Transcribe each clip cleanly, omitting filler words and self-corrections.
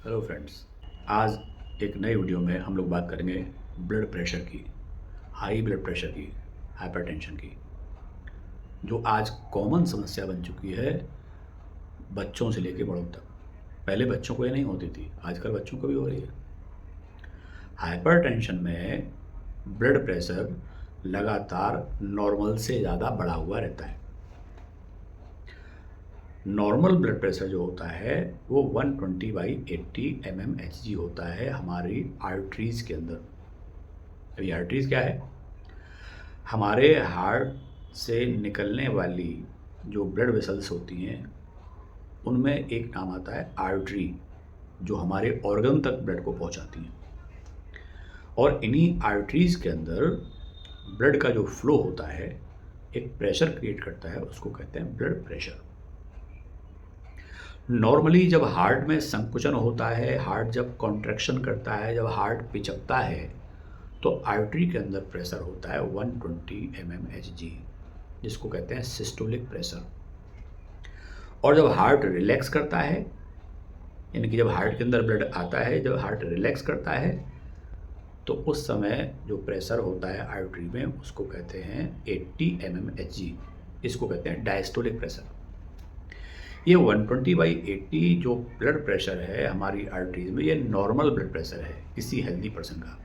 Hello friends. आज एक नई वीडियो में हम लोग बात करेंगे ब्लड प्रेशर की, हाई ब्लड प्रेशर की, हाइपरटेंशन की, जो आज कॉमन समस्या बन चुकी है बच्चों से लेकर बड़ों तक। पहले बच्चों को ये नहीं होती थी, आजकल बच्चों को भी हो रही है। हाइपरटेंशन में ब्लड प्रेशर लगातार नॉर्मल से ज़्यादा बढ़ा हुआ रहता है। नॉर्मल ब्लड प्रेशर जो होता है वो 120/80 mmHg होता है हमारी आर्टरीज़ के अंदर। अभी आर्टरीज़ क्या है? हमारे हार्ट से निकलने वाली जो ब्लड वेसल्स होती हैं उनमें एक नाम आता है आर्टरी, जो हमारे ऑर्गन तक ब्लड को पहुंचाती हैं। और इन्हीं आर्टरीज़ के अंदर ब्लड का जो फ्लो होता है एक प्रेशर क्रिएट करता है, उसको कहते हैं ब्लड प्रेशर। नॉर्मली जब हार्ट में संकुचन होता है, हार्ट जब कॉन्ट्रैक्शन करता है, जब हार्ट पिचकता है, तो आर्टरी के अंदर प्रेशर होता है 120 mmHg, जिसको कहते हैं सिस्टोलिक प्रेशर। और जब हार्ट रिलैक्स करता है, यानी कि जब हार्ट के अंदर ब्लड आता है, जब हार्ट रिलैक्स करता है, तो उस समय जो प्रेशर होता है आर्टरी में उसको कहते हैं 80 mmHg, इसको कहते हैं डायस्टोलिक प्रेशर। ये 120/80 जो ब्लड प्रेशर है हमारी आर्टरीज में, ये नॉर्मल ब्लड प्रेशर है किसी हेल्दी पर्सन का।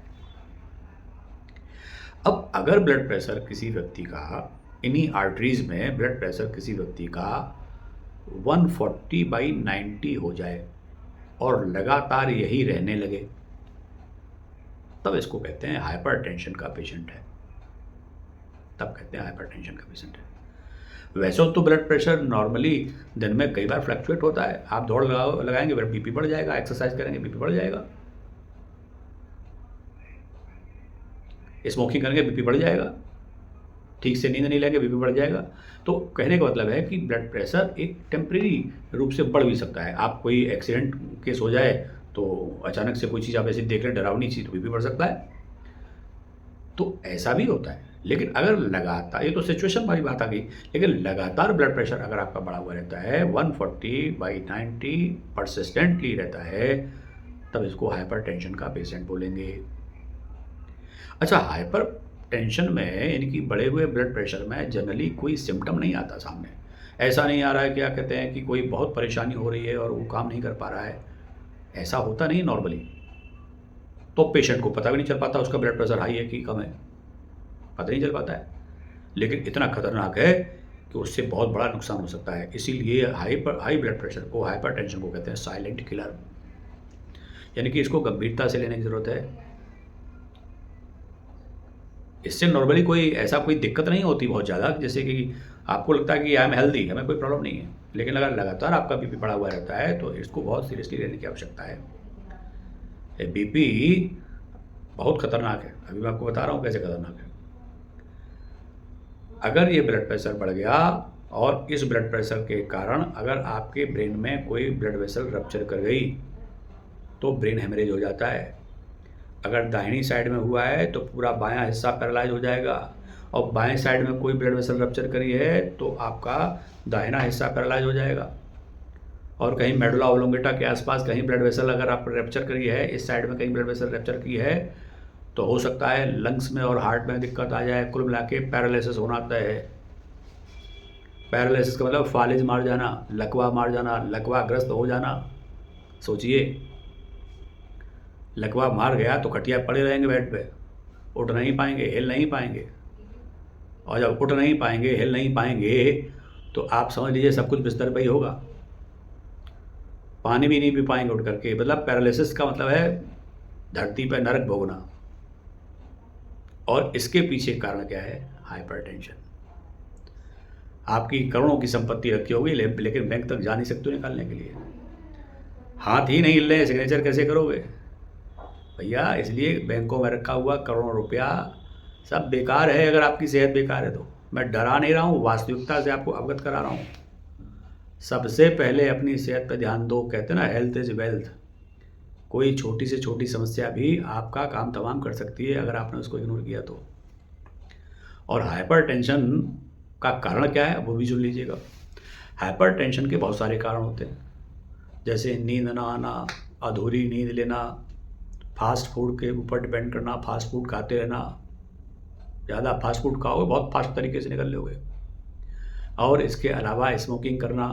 अब अगर ब्लड प्रेशर किसी व्यक्ति का, इन्हीं आर्टरीज में ब्लड प्रेशर किसी व्यक्ति का 140/90 हो जाए और लगातार यही रहने लगे, तब इसको कहते हैं हाइपरटेंशन का पेशेंट है। तब कहते हैं हाइपरटेंशन का पेशेंट है। वैसे तो ब्लड प्रेशर नॉर्मली दिन में कई बार फ्लक्चुएट होता है। आप दौड़ लगाएंगे बीपी बढ़ जाएगा, एक्सरसाइज करेंगे बीपी बढ़ जाएगा, स्मोकिंग करेंगे बीपी बढ़ जाएगा, ठीक से नींद नहीं लेंगे बीपी बढ़ जाएगा। तो कहने का मतलब है कि ब्लड प्रेशर एक टेम्परेरी रूप से बढ़ भी सकता है। आप कोई एक्सीडेंट केस हो जाए तो अचानक से कोई चीज़ आप ऐसे देख लें डरावनी चीज़, तो बीपी बढ़ सकता है। तो ऐसा भी होता है। लेकिन अगर लगातार, ये तो सिचुएशन वाली बात आ गई, लेकिन लगातार ब्लड प्रेशर अगर आपका बढ़ा हुआ रहता है 140/90 परसिस्टेंटली रहता है, तब इसको हाइपरटेंशन का पेशेंट बोलेंगे। अच्छा, हाइपर टेंशन में यानी कि बढ़े हुए ब्लड प्रेशर में जनरली कोई सिम्टम नहीं आता सामने। ऐसा नहीं आ रहा है क्या कहते हैं कि कोई बहुत परेशानी हो रही है और वो काम नहीं कर पा रहा है, ऐसा होता नहीं नॉर्मली। तो पेशेंट को पता भी नहीं चल पाता उसका ब्लड प्रेशर हाई है कि कम है, पता नहीं चल पाता है। लेकिन इतना खतरनाक है कि उससे बहुत बड़ा नुकसान हो सकता है। इसीलिए हाई ब्लड प्रेशर को, हाइपरटेंशन को कहते हैं साइलेंट किलर, यानी कि इसको गंभीरता से लेने की ज़रूरत है। इससे नॉर्मली कोई ऐसा कोई दिक्कत नहीं होती बहुत ज़्यादा, जैसे कि आपको लगता है कि आई एम हेल्दी, हमें कोई प्रॉब्लम नहीं है। लेकिन अगर लगातार आपका बीपी बढ़ा हुआ रहता है तो इसको बहुत सीरियसली लेने की आवश्यकता है। बीपी बहुत खतरनाक है, अभी मैं आपको बता रहा हूँ कैसे खतरनाक है। अगर ये ब्लड प्रेशर बढ़ गया और इस ब्लड प्रेशर के कारण अगर आपके ब्रेन में कोई ब्लड वेसल रप्चर कर गई तो ब्रेन हेमरेज हो जाता है। अगर दाहिनी साइड में हुआ है तो पूरा बायां हिस्सा पैरालाइज हो जाएगा, और बाएं साइड में कोई ब्लड वेसल रप्चर करी है तो आपका दाहिना हिस्सा पैरालाइज हो जाएगा। और कहीं मेडुला ओब्लोंगेटा के आसपास कहीं ब्लड वेसल अगर आप रप्चर करी है, इस साइड में कहीं ब्लड वेसल रप्चर की है, तो हो सकता है लंग्स में और हार्ट में दिक्कत आ जाए। कुल मिला के पैरालिसिस होना तय है। पैरालिसिस का मतलब फालिज मार जाना, लकवा मार जाना, लकवाग्रस्त हो जाना। सोचिए, लकवा मार गया तो खटिया पड़े रहेंगे बेड पे, उठ नहीं पाएंगे, हिल नहीं पाएंगे। और जब उठ नहीं पाएंगे, हिल नहीं पाएंगे, तो आप समझ लीजिए सब कुछ बिस्तर पर ही होगा। पानी भी नहीं पी पाएंगे उठ करके। मतलब पैरालिसिस का मतलब है धरती पर नरक भोगना। और इसके पीछे कारण क्या है? हाइपरटेंशन। आपकी करोड़ों की संपत्ति रखी होगी लेकिन बैंक तक जा नहीं सकते निकालने के लिए, हाथ ही नहीं हिल रहे, सिग्नेचर कैसे करोगे भैया? इसलिए बैंकों में रखा हुआ करोड़ों रुपया सब बेकार है अगर आपकी सेहत बेकार है तो। मैं डरा नहीं रहा हूँ, वास्तविकता से आपको अवगत करा रहा हूँ। सबसे पहले अपनी सेहत पर ध्यान दो। कहते हैं ना, हेल्थ इज़ वेल्थ। कोई छोटी से छोटी समस्या भी आपका काम तमाम कर सकती है अगर आपने उसको इग्नोर किया तो। और हाइपरटेंशन का कारण क्या है वो भी सुन लीजिएगा। हाइपरटेंशन के बहुत सारे कारण होते हैं, जैसे नींद ना आना, अधूरी नींद लेना, फास्ट फूड के ऊपर डिपेंड करना, फास्ट फूड खाते रहना, ज़्यादा फास्ट फूड खाओगे बहुत फास्ट तरीके से निकल लोगे। और इसके अलावा स्मोकिंग करना,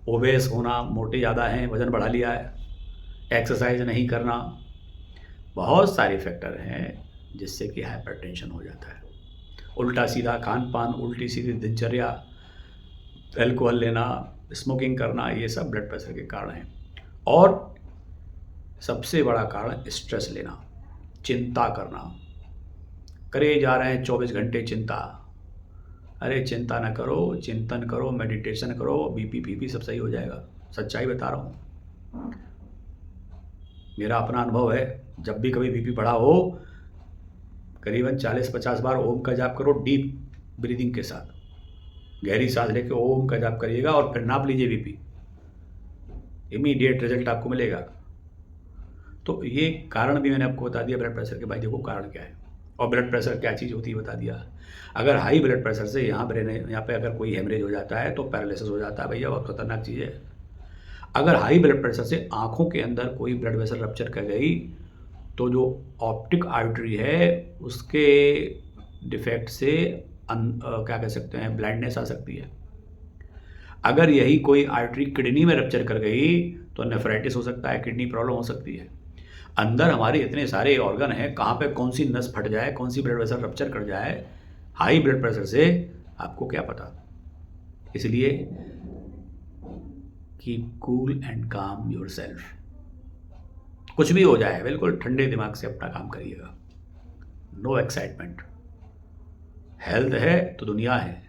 ओबेस होना, मोटे ज़्यादा हैं, वज़न बढ़ा लिया है, एक्सरसाइज नहीं करना, बहुत सारे फैक्टर हैं जिससे कि हाइपरटेंशन हो जाता है। उल्टा सीधा खान पान, उल्टी सीधी दिनचर्या, अल्कोहल लेना, स्मोकिंग करना, ये सब ब्लड प्रेशर के कारण हैं। और सबसे बड़ा कारण स्ट्रेस लेना, चिंता करना, करे जा रहे हैं 24 घंटे चिंता। अरे चिंता ना करो, चिंतन करो, मेडिटेशन करो, बीपी फीपी सब सही हो जाएगा। सच्चाई बता रहा हूँ, मेरा अपना अनुभव है। जब भी कभी बीपी बढ़ा हो, करीबन 40-50 बार ओम का जाप करो, डीप ब्रीदिंग के साथ, गहरी सांस लेके ओम का जाप करिएगा और फिर नाप लीजिए बीपी, इमीडिएट रिजल्ट आपको मिलेगा। तो ये कारण भी मैंने आपको बता दिया ब्लड प्रेशर के। भाई देखो कारण क्या है और ब्लड प्रेशर क्या चीज़ होती है बता दिया। अगर हाई ब्लड प्रेशर से यहाँ पे अगर कोई हेमरेज हो जाता है तो पैरालिसिस हो जाता है भैया, बहुत खतरनाक चीज़ है। अगर हाई ब्लड प्रेशर से आँखों के अंदर कोई ब्लड वेसल रप्चर कर गई तो जो ऑप्टिक आर्टरी है उसके डिफेक्ट से क्या कह सकते हैं, ब्लाइंडनेस आ सकती है। अगर यही कोई आर्टरी किडनी में रप्चर कर गई तो नेफ्राइटिस हो सकता है, किडनी प्रॉब्लम हो सकती है। अंदर हमारे इतने सारे ऑर्गन हैं, कहाँ पे कौन सी नस फट जाए, कौन सी ब्लड वेसल रप्चर कर जाए हाई ब्लड प्रेशर से, आपको क्या पता। इसलिए कीप कूल एंड काम योरसेल्फ। कुछ भी हो जाए बिल्कुल ठंडे दिमाग से अपना काम करिएगा, नो एक्साइटमेंट। हेल्थ है तो दुनिया है,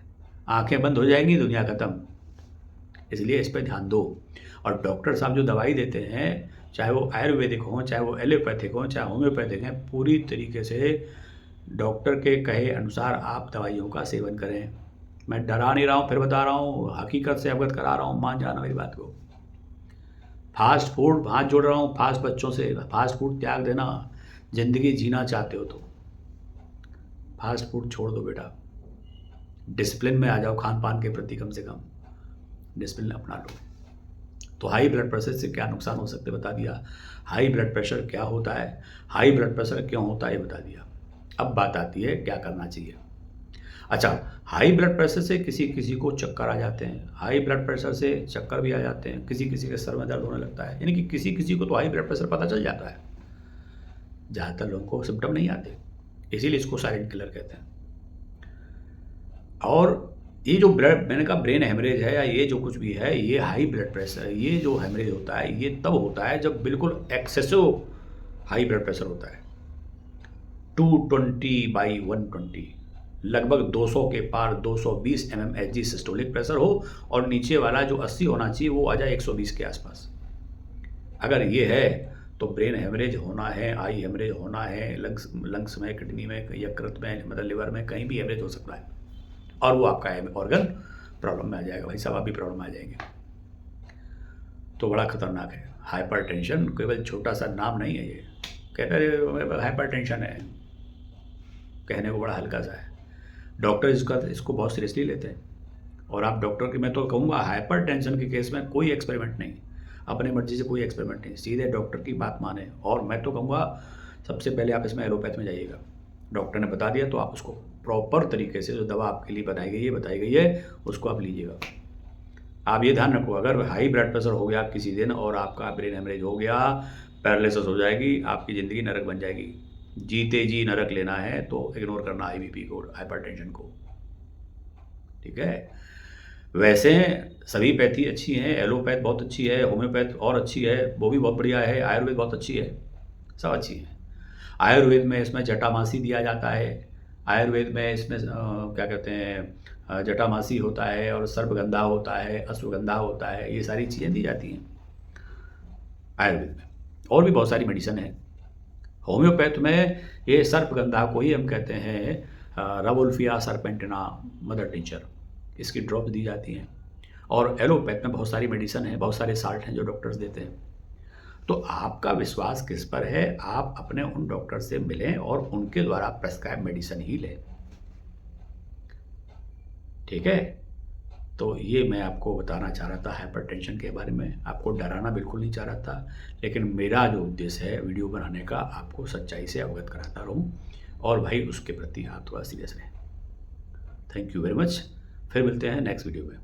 आंखें बंद हो जाएंगी दुनिया खत्म। इसलिए इस पर ध्यान दो। और डॉक्टर साहब जो दवाई देते हैं, चाहे वो आयुर्वेदिक हों, चाहे वो एलोपैथिक हों, चाहे होम्योपैथिक हैं, पूरी तरीके से डॉक्टर के कहे अनुसार आप दवाइयों का सेवन करें। मैं डरा नहीं रहा हूँ, फिर बता रहा हूँ, हकीकत से अवगत करा रहा हूँ, मान जाना मेरी बात को। फास्ट फूड हाथ जोड़ रहा हूँ फास्ट बच्चों से, फास्ट फूड त्याग देना। ज़िंदगी जीना चाहते हो तो फास्ट फूड छोड़ दो बेटा, डिसिप्लिन में आ जाओ, खान पान के प्रति कम से कम डिसिप्लिन अपना लो। तो हाई ब्लड प्रेशर से क्या नुकसान हो सकते बता दिया, हाई ब्लड प्रेशर क्या होता है, हाई ब्लड प्रेशर क्यों होता है ये बता दिया। अब बात आती है क्या करना चाहिए। अच्छा, हाई ब्लड प्रेशर से किसी किसी को चक्कर आ जाते हैं, हाई ब्लड प्रेशर से चक्कर भी आ जाते हैं, किसी किसी के सर में दर्द होने लगता है, यानी कि किसी किसी को तो हाई ब्लड प्रेशर पता चल जाता है, ज़्यादातर लोगों को सिम्टम नहीं आते, इसीलिए इसको साइलेंट किलर कहते हैं। और ये जो ब्लड, मैंने कहा ब्रेन हेमरेज है या ये जो कुछ भी है, ये हाई ब्लड प्रेशर, ये जो हेमरेज होता है ये तब होता है जब बिल्कुल एक्सेसिव हाई ब्लड प्रेशर होता है, 220/120, लगभग 200 के पार 220 mmHg सिस्टोलिक प्रेशर हो और नीचे वाला जो 80 होना चाहिए वो आ जाए 120 के आसपास। अगर ये है तो ब्रेन हेमरेज होना है, आई हेमरेज होना है, लंग्स में, किडनी में, यकृत में, मतलब लिवर में, कहीं भी हेमरेज हो सकता है और वो आपका ऑर्गन प्रॉब्लम में आ जाएगा। भाई साहब आप भी प्रॉब्लम में आ जाएंगे। तो बड़ा खतरनाक है। हाइपरटेंशन केवल छोटा सा नाम नहीं है, ये कहते हैं हाइपरटेंशन है, कहने को बड़ा हल्का सा है। डॉक्टर इसको बहुत सीरियसली लेते हैं। और आप डॉक्टर की, मैं तो कहूँगा हाइपरटेंशन के केस में कोई एक्सपेरिमेंट नहीं, अपने मर्जी से कोई एक्सपेरिमेंट नहीं, सीधे डॉक्टर की बात माने। और मैं तो कहूँगा सबसे पहले आप इसमें एलोपैथ में जाइएगा, डॉक्टर ने बता दिया तो आप उसको प्रॉपर तरीके से जो दवा आपके लिए बताई गई है उसको आप लीजिएगा। आप ये ध्यान रखो, अगर हाई ब्लड प्रेशर हो गया किसी दिन और आपका ब्रेन हेमरेज हो गया, पैरालिसिस हो जाएगी, आपकी ज़िंदगी नरक बन जाएगी। जीते जी नरक लेना है तो इग्नोर करना हाई बीपी को, हाइपरटेंशन को, ठीक है। वैसे सभी पैथी अच्छी हैं, एलोपैथ बहुत अच्छी है, होम्योपैथ और अच्छी है, वो भी बहुत बढ़िया है, आयुर्वेद बहुत अच्छी है, सब अच्छी है। आयुर्वेद में इसमें जटामासी दिया जाता है, आयुर्वेद में इसमें क्या कहते हैं, जटामासी होता है और सर्पगंधा होता है, अश्वगंधा होता है, ये सारी चीज़ें दी जाती हैं आयुर्वेद में। और भी बहुत सारी मेडिसिन है। होम्योपैथ में ये सर्पगंधा को ही हम कहते हैं रवोल्फिया सर्पेंटिना मदर टिंचर, इसकी ड्रॉप्स दी जाती हैं। और एलोपैथ में बहुत सारी मेडिसिन है, बहुत सारे साल्ट हैं जो डॉक्टर्स देते हैं। तो आपका विश्वास किस पर है, आप अपने उन डॉक्टर से मिलें और उनके द्वारा प्रेस्क्राइब मेडिसिन ही लें, ठीक है। तो ये मैं आपको बताना चाह रहा था हाइपरटेंशन के बारे में, आपको डराना बिल्कुल नहीं चाह रहा था, लेकिन मेरा जो उद्देश्य है वीडियो बनाने का, आपको सच्चाई से अवगत कराता रहूँ और भाई उसके प्रति आप थोड़ा सीरियस रहें। Thank you very much. फिर मिलते हैं नेक्स्ट वीडियो में।